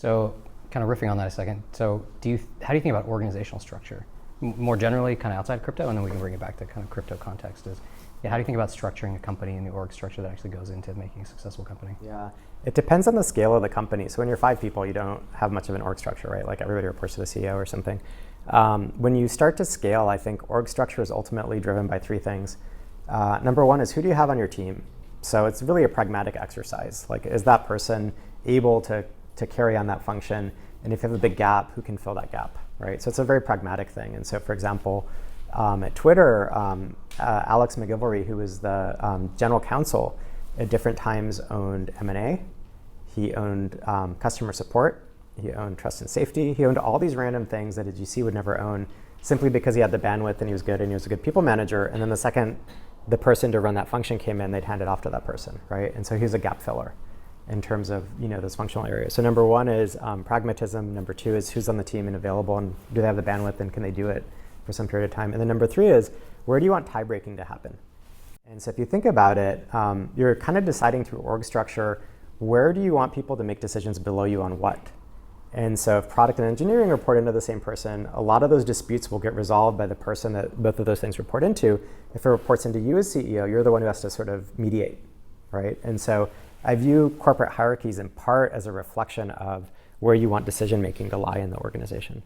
So kind of riffing on that a second. So how do you think about organizational structure? More generally, kind of outside crypto, and then we can bring it back to kind of crypto context how do you think about structuring a company and the org structure that actually goes into making a successful company? Yeah, it depends on the scale of the company. So when you're 5 people, you don't have much of an org structure, right? Like everybody reports to the CEO or something. When you start to scale, I think org structure is ultimately driven by 3 things. Number 1 is, who do you have on your team? So it's really a pragmatic exercise. Like, is that person able to carry on that function? And if you have a big gap, who can fill that gap, right? So it's a very pragmatic thing. And so, for example, at Twitter, Alex McGilvory, who was the general counsel, at different times owned M&A. He owned customer support. He owned trust and safety. He owned all these random things that a GC would never own, simply because he had the bandwidth and he was good and he was a good people manager. And then the second the person to run that function came in, they'd hand it off to that person, right? And so he was a gap filler in terms of those functional areas. So number 1 is pragmatism. Number 2 is, who's on the team and available, and do they have the bandwidth and can they do it for some period of time? And then number 3 is, where do you want tie breaking to happen? And so if you think about it, you're kind of deciding through org structure, where do you want people to make decisions below you on what? And so if product and engineering report into the same person, a lot of those disputes will get resolved by the person that both of those things report into. If it reports into you as CEO, you're the one who has to sort of mediate, right? And so I view corporate hierarchies in part as a reflection of where you want decision making to lie in the organization.